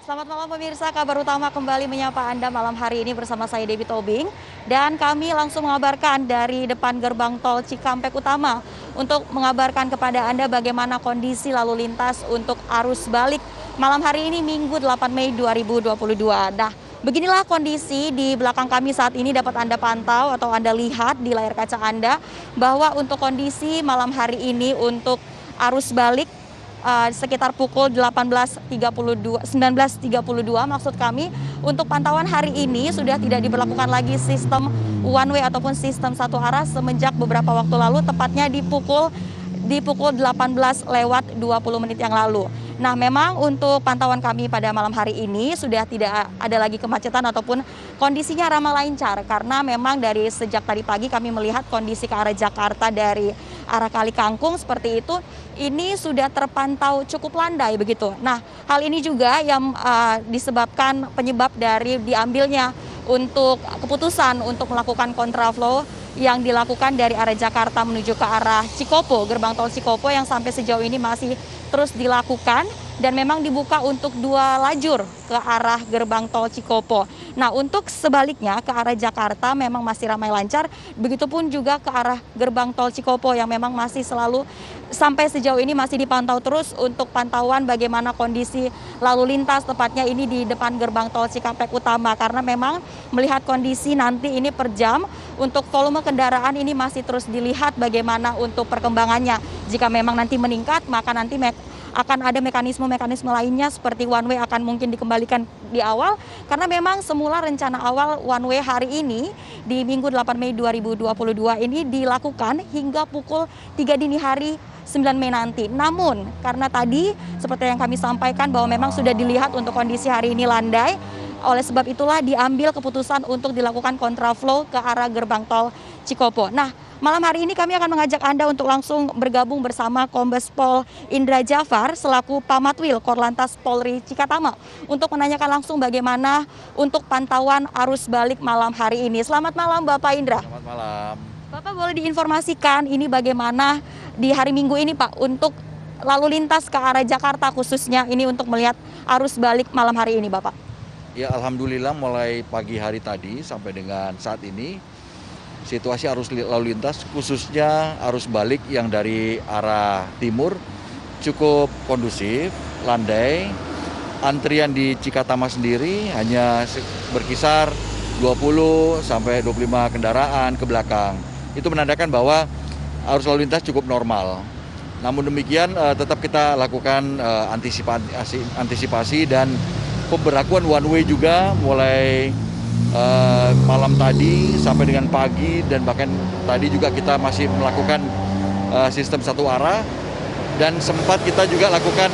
Selamat malam pemirsa, kabar utama kembali menyapa Anda malam hari ini bersama saya Debbie Tobing. Dan kami langsung mengabarkan dari depan gerbang tol Cikampek Utama untuk mengabarkan kepada Anda bagaimana kondisi lalu lintas untuk arus balik malam hari ini Minggu 8 Mei 2022. Nah, beginilah kondisi di belakang kami saat ini dapat Anda pantau atau Anda lihat di layar kaca Anda bahwa untuk kondisi malam hari ini untuk arus balik sekitar pukul 19.32 maksud kami untuk pantauan hari ini sudah tidak diberlakukan lagi sistem one way ataupun sistem satu arah semenjak beberapa waktu lalu, tepatnya di pukul 18 lewat 20 menit yang lalu. Nah, memang untuk pantauan kami pada malam hari ini sudah tidak ada lagi kemacetan ataupun kondisinya ramah lancar, karena memang dari sejak tadi pagi kami melihat kondisi ke arah Jakarta dari arah Kali Kangkung seperti itu, ini sudah terpantau cukup landai begitu. Nah, hal ini juga yang disebabkan penyebab dari diambilnya untuk keputusan untuk melakukan kontraflow yang dilakukan dari arah Jakarta menuju ke arah Cikopo, gerbang tol Cikopo yang sampai sejauh ini masih terus dilakukan dan memang dibuka untuk 2 lajur ke arah gerbang tol Cikopo. Nah, untuk sebaliknya ke arah Jakarta memang masih ramai lancar, begitupun juga ke arah gerbang tol Cikopo yang memang masih selalu sampai sejauh ini masih dipantau terus untuk pantauan bagaimana kondisi lalu lintas, tepatnya ini di depan gerbang tol Cikampek Utama, karena memang melihat kondisi nanti ini per jam untuk volume kendaraan ini masih terus dilihat bagaimana untuk perkembangannya. Jika memang nanti meningkat, maka nanti akan ada mekanisme-mekanisme lainnya seperti one way akan mungkin dikembalikan di awal, karena memang semula rencana awal one way hari ini di Minggu 8 Mei 2022 ini dilakukan hingga pukul 3 dini hari 9 Mei nanti. Namun karena tadi seperti yang kami sampaikan bahwa memang sudah dilihat untuk kondisi hari ini landai, oleh sebab itulah diambil keputusan untuk dilakukan kontraflow ke arah gerbang tol Cikopo. Nah, malam hari ini kami akan mengajak Anda untuk langsung bergabung bersama Kombes Pol Indra Jafar selaku Pamatwil Korlantas Polri Cikatama untuk menanyakan langsung bagaimana untuk pantauan arus balik malam hari ini. Selamat malam Bapak Indra. Selamat malam. Bapak boleh diinformasikan ini bagaimana di hari Minggu ini Pak untuk lalu lintas ke arah Jakarta khususnya ini untuk melihat arus balik malam hari ini Bapak? Ya, alhamdulillah mulai pagi hari tadi sampai dengan saat ini situasi arus lalu lintas khususnya arus balik yang dari arah timur cukup kondusif, landai. Antrian di Cikatama sendiri hanya berkisar 20 sampai 25 kendaraan ke belakang. Itu menandakan bahwa arus lalu lintas cukup normal. Namun demikian tetap kita lakukan antisipasi dan pemberlakuan one way juga mulai malam tadi sampai dengan pagi, dan bahkan tadi juga kita masih melakukan sistem satu arah dan sempat kita juga lakukan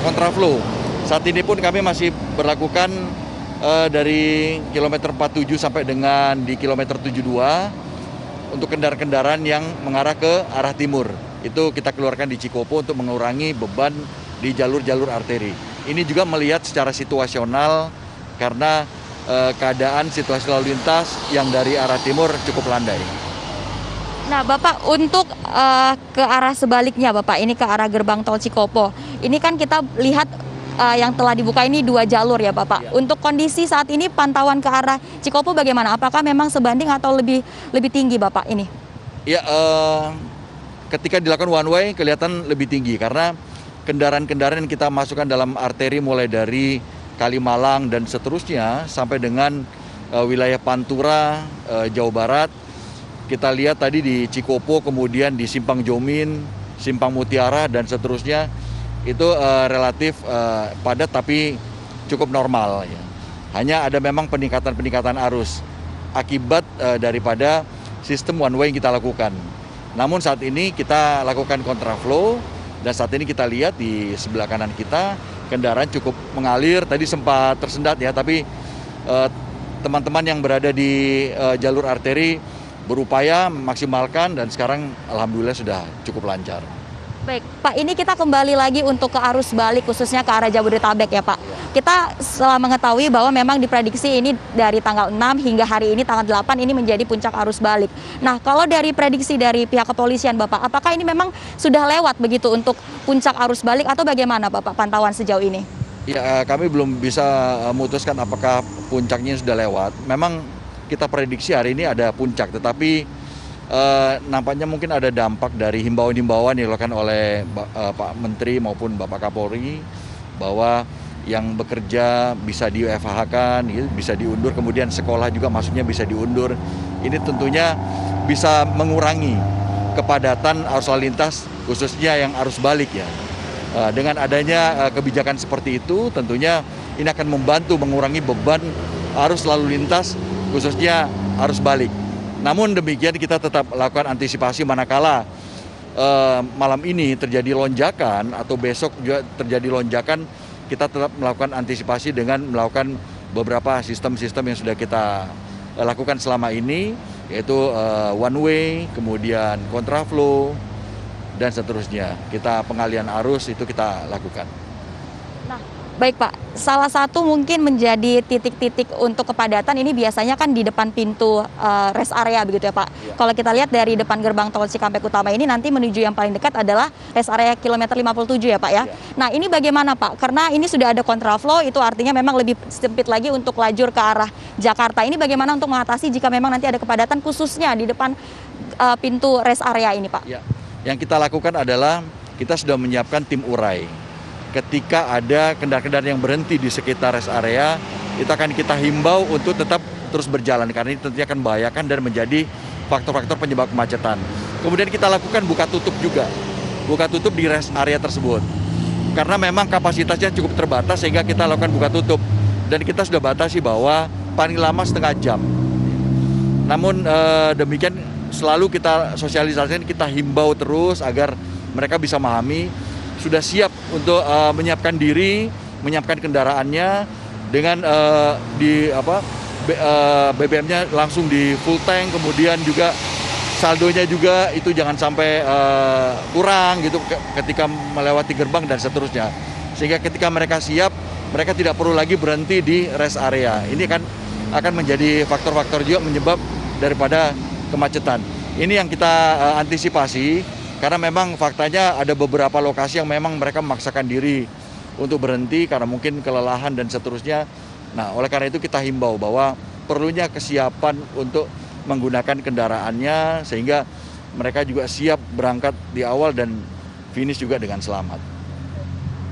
kontraflow. Saat ini pun kami masih berlakukan dari kilometer 47 sampai dengan di kilometer 72 untuk kendaraan-kendaraan yang mengarah ke arah timur. Itu kita keluarkan di Cikopo untuk mengurangi beban di jalur-jalur arteri. Ini juga melihat secara situasional karena keadaan situasi lalu lintas yang dari arah timur cukup landai. Nah Bapak, untuk ke arah sebaliknya Bapak, ini ke arah gerbang tol Cikopo, ini kan kita lihat yang telah dibuka ini 2 jalur ya Bapak. Ya. Untuk kondisi saat ini pantauan ke arah Cikopo bagaimana? Apakah memang sebanding atau lebih tinggi Bapak ini? Ya, ketika dilakukan one way kelihatan lebih tinggi karena kendaraan-kendaraan yang kita masukkan dalam arteri mulai dari Kalimalang dan seterusnya sampai dengan wilayah Pantura, Jawa Barat. Kita lihat tadi di Cikopo, kemudian di Simpang Jomin, Simpang Mutiara dan seterusnya itu relatif padat tapi cukup normal. Ya. Hanya ada memang peningkatan arus akibat daripada sistem one way yang kita lakukan. Namun saat ini kita lakukan kontraflow. Dan saat ini kita lihat di sebelah kanan kita kendaraan cukup mengalir. Tadi sempat tersendat ya, tapi teman-teman yang berada di jalur arteri berupaya memaksimalkan dan sekarang alhamdulillah sudah cukup lancar. Baik, Pak, ini kita kembali lagi untuk ke arus balik khususnya ke arah Jabodetabek ya Pak. Kita setelah mengetahui bahwa memang diprediksi ini dari tanggal 6 hingga hari ini tanggal 8 ini menjadi puncak arus balik. Nah, kalau dari prediksi dari pihak kepolisian Bapak, apakah ini memang sudah lewat begitu untuk puncak arus balik atau bagaimana Bapak pantauan sejauh ini? Ya, kami belum bisa memutuskan apakah puncaknya sudah lewat. Memang kita prediksi hari ini ada puncak, tetapi nampaknya mungkin ada dampak dari himbauan-himbauan yang dilakukan oleh Pak Menteri maupun Bapak Kapolri bahwa yang bekerja bisa di-WFH-kan, gitu, bisa diundur, kemudian sekolah juga masuknya bisa diundur. Ini tentunya bisa mengurangi kepadatan arus lalu lintas, khususnya yang arus balik ya. Dengan adanya kebijakan seperti itu, tentunya ini akan membantu mengurangi beban arus lalu lintas, khususnya arus balik. Namun demikian kita tetap lakukan antisipasi manakala malam ini terjadi lonjakan atau besok juga terjadi lonjakan, kita tetap melakukan antisipasi dengan melakukan beberapa sistem-sistem yang sudah kita lakukan selama ini, yaitu one way, kemudian kontraflow, dan seterusnya. Kita pengalihan arus itu kita lakukan. Nah, baik Pak, salah satu mungkin menjadi titik-titik untuk kepadatan ini biasanya kan di depan pintu rest area begitu ya Pak. Ya. Kalau kita lihat dari depan gerbang tol Cikampek Utama ini nanti menuju yang paling dekat adalah rest area kilometer 57 ya Pak ya. Ya. Nah ini bagaimana Pak? Karena ini sudah ada kontraflow, itu artinya memang lebih sempit lagi untuk lajur ke arah Jakarta. Ini bagaimana untuk mengatasi jika memang nanti ada kepadatan khususnya di depan pintu rest area ini Pak? Ya. Yang kita lakukan adalah kita sudah menyiapkan tim urai. Ketika ada kendaraan-kendaraan yang berhenti di sekitar rest area, itu akan kita himbau untuk tetap terus berjalan karena ini tentunya akan membahayakan dan menjadi faktor-faktor penyebab kemacetan. Kemudian kita lakukan buka tutup juga, buka tutup di rest area tersebut. Karena memang kapasitasnya cukup terbatas sehingga kita lakukan buka tutup dan kita sudah batasi bahwa paling lama setengah jam. Namun demikian selalu kita sosialisasikan, kita himbau terus agar mereka bisa memahami, sudah siap untuk menyiapkan diri, menyiapkan kendaraannya dengan BBM-nya langsung di full tank, kemudian juga saldonya juga itu jangan sampai kurang gitu ketika melewati gerbang dan seterusnya. Sehingga ketika mereka siap, mereka tidak perlu lagi berhenti di rest area. Ini akan menjadi faktor-faktor juga menyebab daripada kemacetan. Ini yang kita antisipasi karena memang faktanya ada beberapa lokasi yang memang mereka memaksakan diri untuk berhenti karena mungkin kelelahan dan seterusnya. Nah, oleh karena itu kita himbau bahwa perlunya kesiapan untuk menggunakan kendaraannya sehingga mereka juga siap berangkat di awal dan finish juga dengan selamat.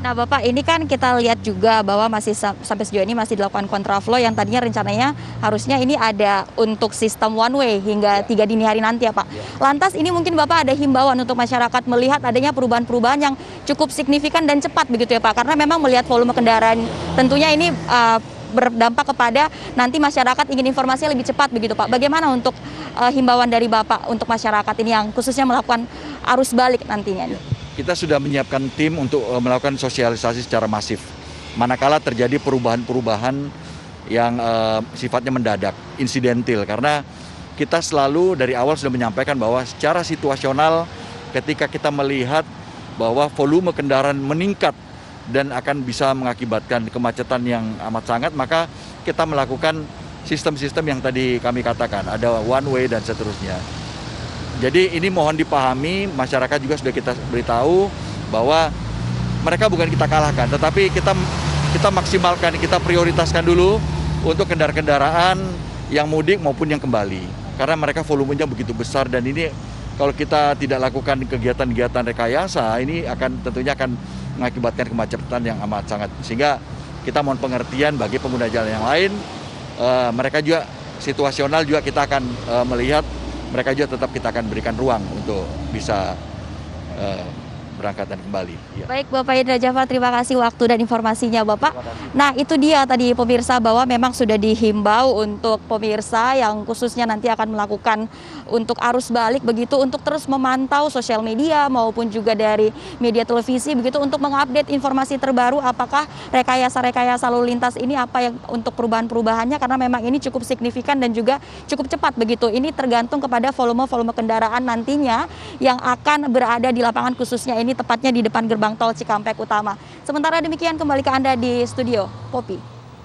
Nah Bapak, ini kan kita lihat juga bahwa masih sampai sejauh ini masih dilakukan kontraflow yang tadinya rencananya harusnya ini ada untuk sistem one way hingga 3 dini hari nanti ya Pak. Lantas ini mungkin Bapak ada himbauan untuk masyarakat melihat adanya perubahan-perubahan yang cukup signifikan dan cepat begitu ya Pak. Karena memang melihat volume kendaraan tentunya ini berdampak kepada nanti masyarakat ingin informasi lebih cepat begitu Pak. Bagaimana untuk himbauan dari Bapak untuk masyarakat ini yang khususnya melakukan arus balik nantinya? Kita sudah menyiapkan tim untuk melakukan sosialisasi secara masif. Manakala terjadi perubahan-perubahan yang sifatnya mendadak, insidentil. Karena kita selalu dari awal sudah menyampaikan bahwa secara situasional ketika kita melihat bahwa volume kendaraan meningkat dan akan bisa mengakibatkan kemacetan yang amat sangat, maka kita melakukan sistem-sistem yang tadi kami katakan, ada one way dan seterusnya. Jadi ini mohon dipahami, masyarakat juga sudah kita beritahu bahwa mereka bukan kita kalahkan, tetapi kita maksimalkan, kita prioritaskan dulu untuk kendaraan-kendaraan yang mudik maupun yang kembali. Karena mereka volumenya begitu besar dan ini kalau kita tidak lakukan kegiatan-kegiatan rekayasa, ini tentunya akan mengakibatkan kemacetan yang amat sangat. Sehingga kita mohon pengertian bagi pengguna jalan yang lain, mereka juga situasional juga kita akan melihat, mereka juga tetap kita akan berikan ruang untuk bisa berangkat dan kembali. Ya. Baik Bapak Indra Jafar, terima kasih waktu dan informasinya Bapak. Nah itu dia tadi pemirsa bahwa memang sudah dihimbau untuk pemirsa yang khususnya nanti akan melakukan untuk arus balik begitu untuk terus memantau sosial media maupun juga dari media televisi begitu untuk mengupdate informasi terbaru apakah rekayasa lalu lintas ini apa yang untuk perubahan-perubahannya karena memang ini cukup signifikan dan juga cukup cepat begitu. Ini tergantung kepada volume kendaraan nantinya yang akan berada di lapangan khususnya ini tepatnya di depan gerbang tol Cikampek Utama. Sementara demikian kembali ke Anda di studio, Popi.